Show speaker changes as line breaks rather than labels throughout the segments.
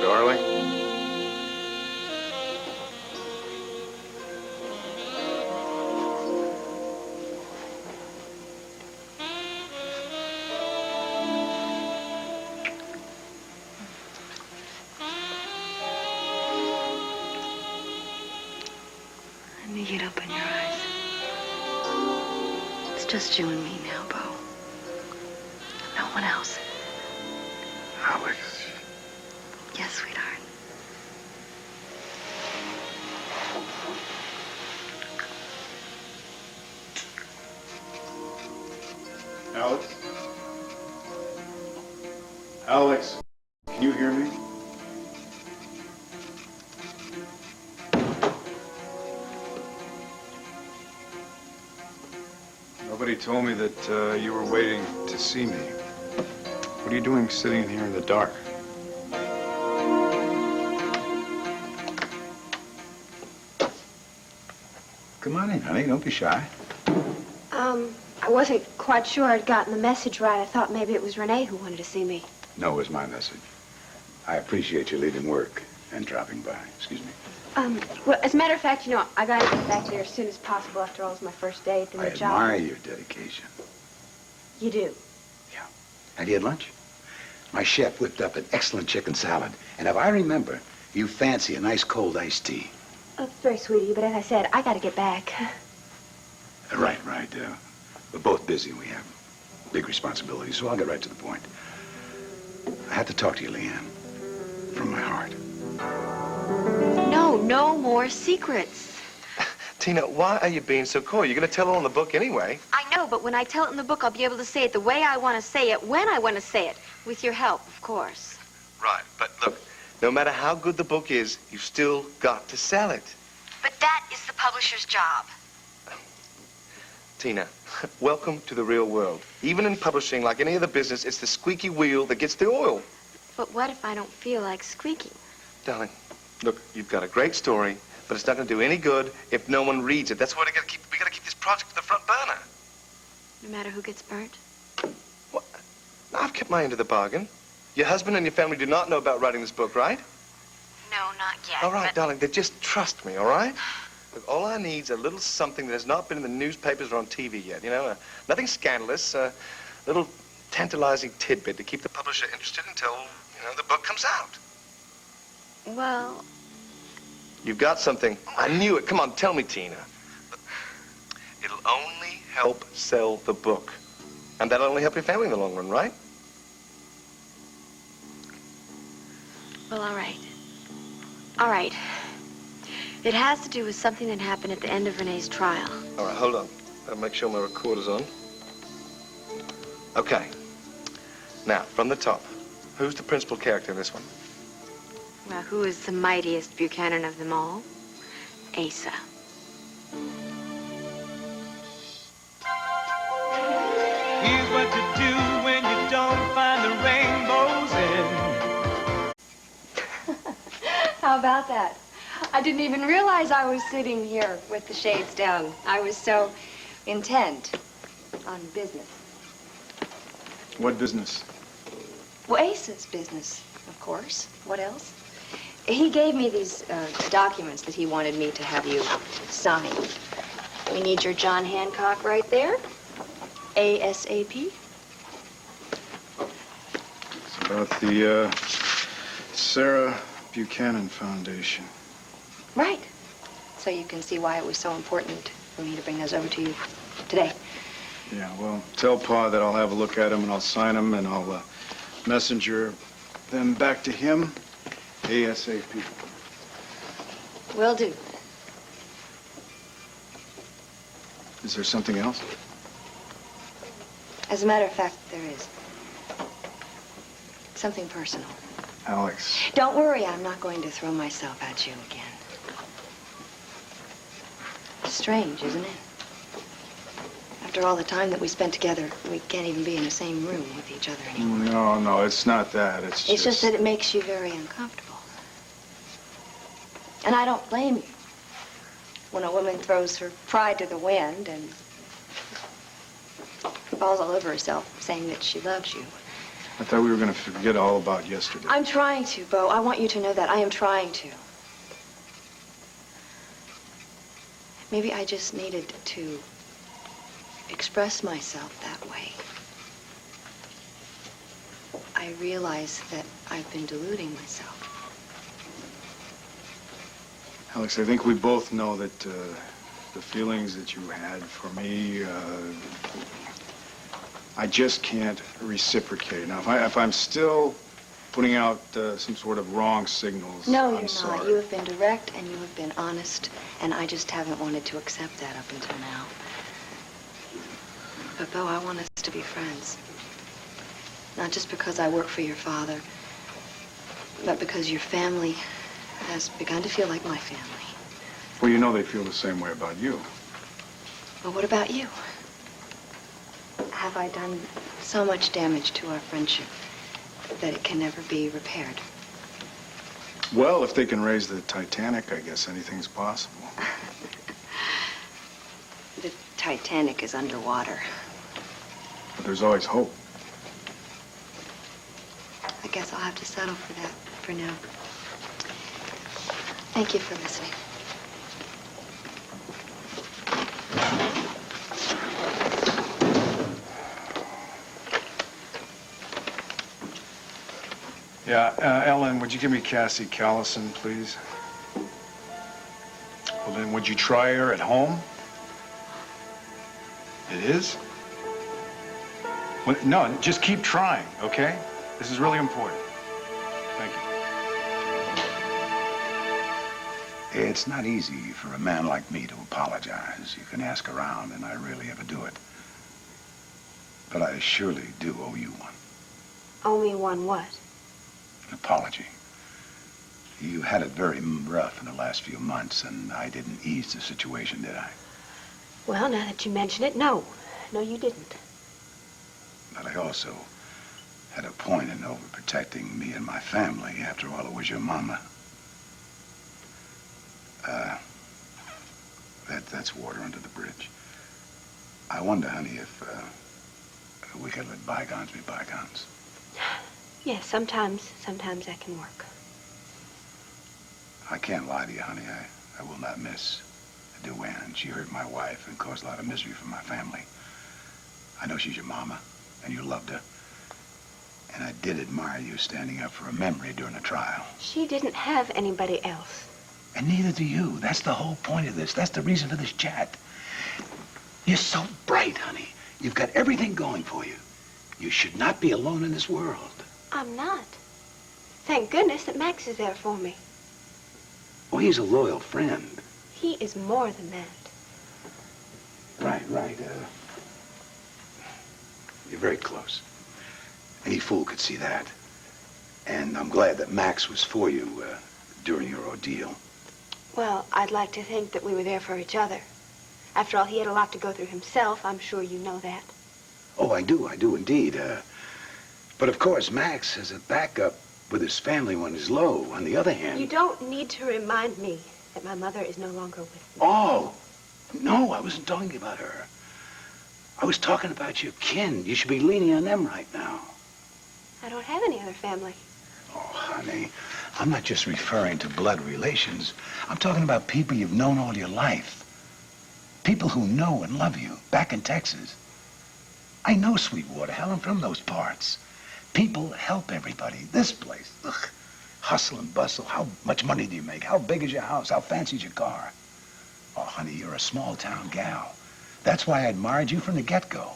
darling.
Let me get up in your eyes. It's just you and me now, Bo. No one else.
Alex.
Yes, sweetheart.
Alex? Alex, can you hear me? Nobody told me that you were waiting to see me. What are you doing sitting here in the dark?
Come on in, honey. Don't be shy.
I wasn't quite sure I'd gotten the message right. I thought maybe it was Renee who wanted to see me.
No, it was my message. I appreciate you leaving work and dropping by. Excuse me.
Well, as a matter of fact, you know, I got to get back here as soon as possible. After all, it's my first day at the new job.
I admire your dedication.
You do?
Yeah. Have you had lunch? My chef whipped up an excellent chicken salad. And if I remember, you fancy a nice cold iced tea.
Oh, it's very sweet of you, but as I said, I got to get back.
Right. We're both busy. We have big responsibilities, so I'll get right to the point. I have to talk to you, Leanne. From my heart.
No more secrets.
Tina, why are you being so coy? You're going to tell it on the book anyway.
I know, but when I tell it in the book, I'll be able to say it the way I want to say it, when I want to say it. With your help, of course.
Right, but look, no matter how good the book is, you've still got to sell it.
But that is the publisher's job.
Tina, welcome to the real world. Even in publishing, like any other business, it's the squeaky wheel that gets the oil.
But what if I don't feel like squeaking?
Darling, look, you've got a great story, but it's not going to do any good if no one reads it. That's why we got to keep this project to the front burner.
No matter who gets burnt?
What? Now, I've kept my end of the bargain. Your husband and your family do not know about writing this book, right?
No, not yet.
All right, darling, then just trust me, all right? Look, all I need is a little something that has not been in the newspapers or on TV yet, you know? Nothing scandalous, a little tantalizing tidbit to keep the publisher interested until, you know, the book comes out.
Well...
You've got something. I knew it. Come on, tell me, Tina. It'll only help sell the book. And that'll only help your family in the long run, right?
Well, all right. All right. It has to do with something that happened at the end of Renee's trial.
All right, hold on. I'll make sure my recorder's on. Okay. Now, from the top, who's the principal character in this one?
Well, who is the mightiest Buchanan of them all? Asa.
Here's what to do when you don't find the rainbows in.
How about that? I didn't even realize I was sitting here with the shades down. I was so intent on business.
What business?
Well, Asa's business, of course. What else? He gave me these documents that he wanted me to have you sign. We need your John Hancock right there. ASAP.
It's about the Sarah Buchanan Foundation.
Right. So you can see why it was so important for me to bring those over to you today.
Yeah, well, tell Pa that I'll have a look at them and I'll sign them and I'll messenger them back to him ASAP.
Will do.
Is there something else?
As a matter of fact, there is. Something personal.
Alex.
Don't worry, I'm not going to throw myself at you again. Strange, isn't it? After all the time that we spent together, we can't even be in the same room with each other anymore.
No, it's not that. It's
just that it makes you very uncomfortable. And I don't blame you. When a woman throws her pride to the wind and falls all over herself saying that she loves you,
I thought we were going to forget all about yesterday.
I'm trying to, Bo. I want you to know that. I am trying to. Maybe I just needed to express myself that way. I realize that I've been deluding myself.
Alex, I think we both know that the feelings that you had for me, I just can't reciprocate. Now, if I'm still putting out some sort of wrong signals,
No,
I'm
you're
sorry.
not. You have been direct and you have been honest, and I just haven't wanted to accept that up until now. But, Bo, I want us to be friends. Not just because I work for your father, but because your family has begun to feel like my family.
Well, you know they feel the same way about you.
Well, what about you? Have I done so much damage to our friendship that it can never be repaired?
Well, if they can raise the Titanic, I guess anything's possible.
The Titanic is underwater.
But there's always hope.
I guess I'll have to settle for that for now. Thank you for listening.
Yeah, Ellen, would you give me Cassie Callison, please? Well, then, would you try her at home? It is? Well, no, just keep trying, okay? This is really important. Thank you.
It's not easy for a man like me to apologize. You can ask around, and I rarely ever do it. But I surely do owe you one.
Owe me one what?
An apology. You had it very rough in the last few months, and I didn't ease the situation, did I?
Well, now that you mention it, no. No, you didn't.
But I also had a point in overprotecting me and my family. After all, it was your mama. That's water under the bridge. I wonder, honey, if we could let bygones be bygones.
Yes, sometimes that can work.
I can't lie to you, honey. I will not miss Duane. She hurt my wife and caused a lot of misery for my family. I know she's your mama, and you loved her. And I did admire you standing up for a memory during the trial.
She didn't have anybody else.
And neither do you. That's the whole point of this. That's the reason for this chat. You're so bright, honey. You've got everything going for you. You should not be alone in this world.
I'm not. Thank goodness that Max is there for me.
Well, he's a loyal friend.
He is more than that.
Right. You're very close. Any fool could see that. And I'm glad that Max was for you during your ordeal.
Well, I'd like to think that we were there for each other. After all, he had a lot to go through himself. I'm sure you know that.
Oh, I do indeed. But of course, Max has a backup with his family when he's low. On the other hand...
You don't need to remind me that my mother is no longer with me.
Oh, no, I wasn't talking about her. I was talking about your kin. You should be leaning on them right now.
I don't have any other family.
Oh, honey, I'm not just referring to blood relations. I'm talking about people you've known all your life. People who know and love you back in Texas. I know Sweetwater. Hell, I'm from those parts. People help everybody. This place, ugh, hustle and bustle. How much money do you make? How big is your house? How fancy is your car? Oh, honey, you're a small-town gal. That's why I admired you from the get-go.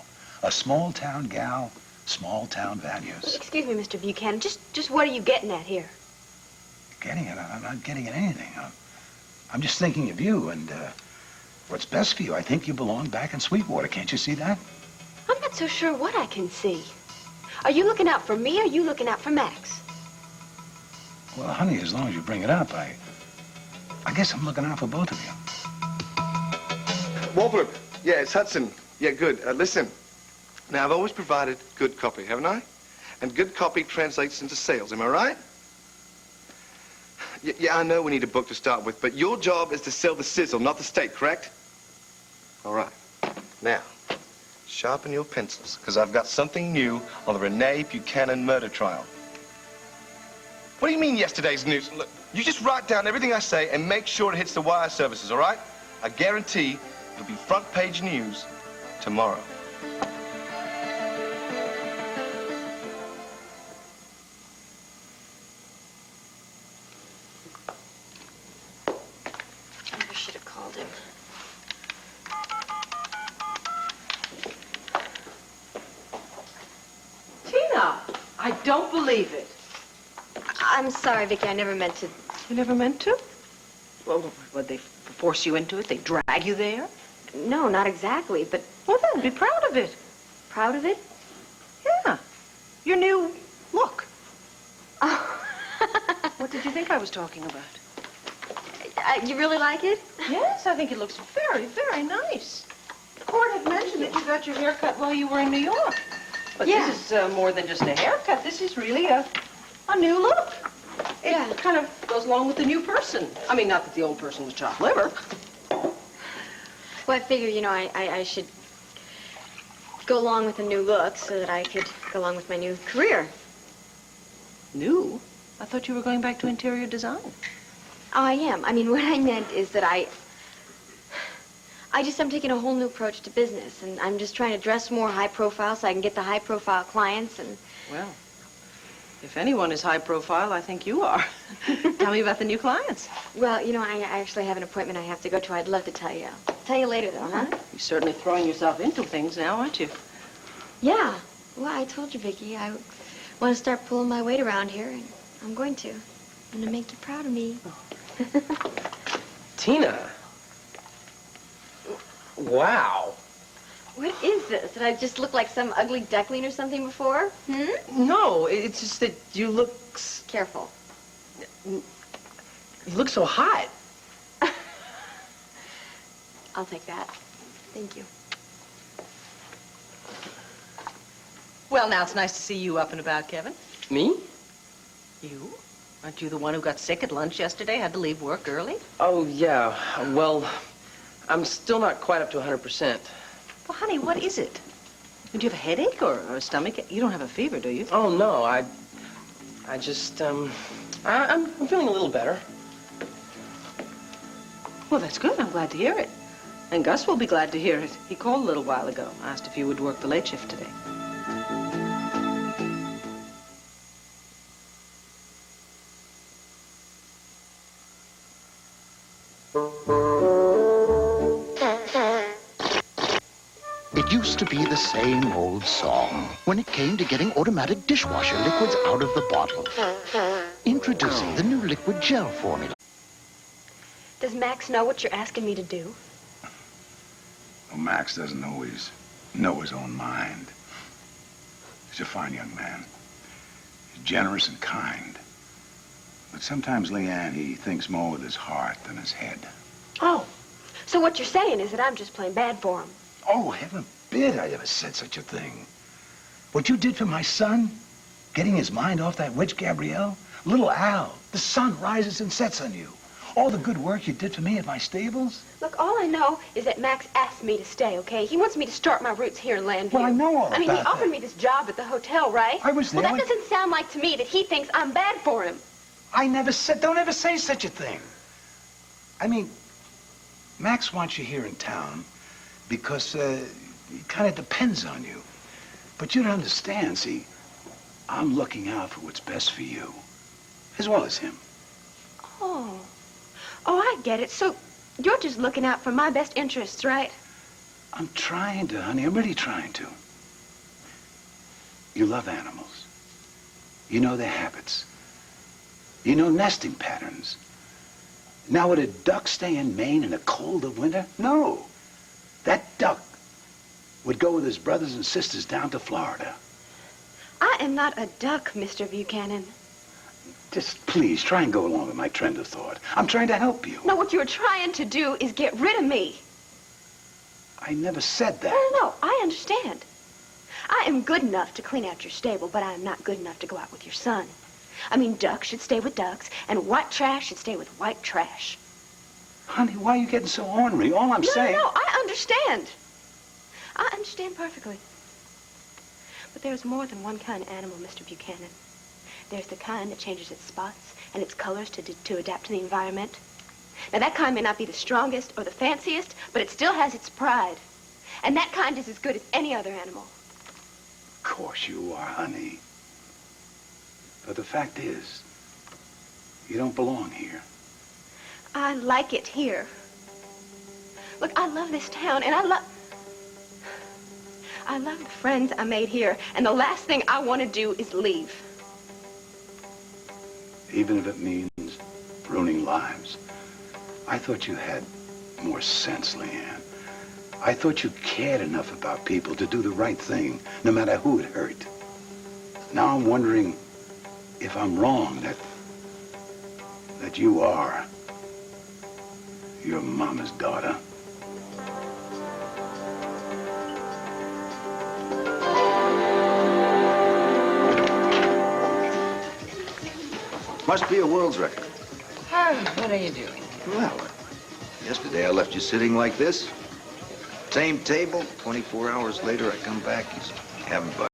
A small-town gal, small-town values.
Excuse me, Mr. Buchanan. Just what are you getting at here?
Getting it? I'm not getting at anything. I'm just thinking of you and what's best for you. I think you belong back in Sweetwater. Can't you see that?
I'm not so sure what I can see. Are you looking out for me or are you looking out for Max?
Well, honey, as long as you bring it up, I guess I'm looking out for both of you.
Waldrop. Yeah, it's Hudson. Yeah, good. Listen. Now, I've always provided good copy, haven't I? And good copy translates into sales, am I right? Yeah, I know we need a book to start with, but your job is to sell the sizzle, not the steak, correct? All right. Now, Sharpen your pencils, because I've got something new on the Renee Buchanan murder trial. What do you mean yesterday's news? Look, you just write down everything I say and make sure it hits the wire services, all right? I guarantee it'll be front page news tomorrow.
I should have called him.
Tina, I don't believe it.
I'm sorry, Vicky. I never meant to.
You never meant to? Well, would they force you into it? They drag you there?
No, not exactly, but
Well, then, be proud of it.
proud of it.
Yeah. Your new look.
Oh.
What did you think I was talking about?
You really like it?
Yes, I think it looks very, very nice. Court had mentioned that you got your hair cut while you were in New York. But
Yeah.
this is more than just a haircut. This is really a new look. It
Yeah.
kind of goes along with the new person. I mean, not that the old person was chopped liver.
Well, I figure, I should go along with the new look so that I could go along with my new career.
New? I thought you were going back to interior design.
Oh, I am. I mean, what I meant is that I'm taking a whole new approach to business, and I'm just trying to dress more high profile so I can get the high profile clients, and
Well, if anyone is high profile, I think you are. Tell me about the new clients.
well, I actually have an appointment I have to go to. I'd love to tell you. I'll tell you later, though, huh?
You're certainly throwing yourself into things now, aren't you?
Yeah. Well, I told you, Vicky, I want to start pulling my weight around here, and I'm going to. I'm going to make you proud of me.
Tina. Wow.
What is this? Did I just look like some ugly duckling or something before?
No, it's just that you look
Careful.
so hot.
I'll take that. Thank you.
Well, now it's nice to see you up and about, Kevin.
Me?
You? Aren't you the one who got sick at lunch yesterday? Had to leave work early?
Oh, yeah. Well, I'm still not quite up to 100%.
Well, honey, what is it? Do you have a headache or a stomach ache? You don't have a fever, do you?
Oh, no, I just, I'm feeling a little better.
Well, that's good. I'm glad to hear it. And Gus will be glad to hear it. He called a little while ago, asked if you would work the late shift today.
It used to be the same old song when it came to getting automatic dishwasher liquids out of the bottle. Introducing the new liquid gel formula.
Does Max know what you're asking me to do?
Well, Max doesn't always know his own mind. He's a fine young man. He's generous and kind. But sometimes, Leanne, he thinks more with his heart than his head.
Oh, so what you're saying is that I'm just plain bad for him.
Oh, heaven forbid I ever said such a thing. What you did for my son, getting his mind off that witch, Gabrielle, little Al, the sun rises and sets on you. All the good work you did for me at my stables.
Look, all I know is that Max asked me to stay, okay? He wants me to start my roots here in Landview.
Well, I know all
I mean, he
about
offered
that.
me this job at the hotel, right?
I was there
Well, that
when-
doesn't sound like to me that he thinks I'm bad for him.
I never said, don't ever say such a thing. I mean, Max wants you here in town because it kind of depends on you. But you don't understand, see, I'm looking out for what's best for you, as well as him.
Oh. Oh, I get it. So you're just looking out for my best interests, right?
I'm trying to, honey, I'm really trying to. You love animals. You know their habits. You know nesting patterns. Now, would a duck stay in Maine in the cold of winter? No. That duck would go with his brothers and sisters down to Florida.
I am not a duck, Mr. Buchanan.
Just please, try and go along with my trend of thought. I'm trying to help you.
No, what you're trying to do is get rid of me.
I never said that.
No, I understand. I am good enough to clean out your stable, but I am not good enough to go out with your son. I mean, ducks should stay with ducks, and white trash should stay with white trash.
Honey, why are you getting so ornery? All I'm saying...
No, I understand. I understand perfectly. But there's more than one kind of animal, Mr. Buchanan. There's the kind that changes its spots and its colors to adapt to the environment. Now, that kind may not be the strongest or the fanciest, but it still has its pride. And that kind is as good as any other animal.
Of course you are, honey. But the fact is, you don't belong here.
I like it here. Look, I love this town, and I love the friends I made here, and the last thing I want to do is leave.
Even if it means ruining lives. I thought you had more sense, Leanne. I thought you cared enough about people to do the right thing, no matter who it hurt. Now I'm wondering if I'm wrong that you are your mama's daughter.
Must be a world's record.
What are you doing?
Well, yesterday I left you sitting like this. Same table. 24 hours later, I come back. You haven't budged.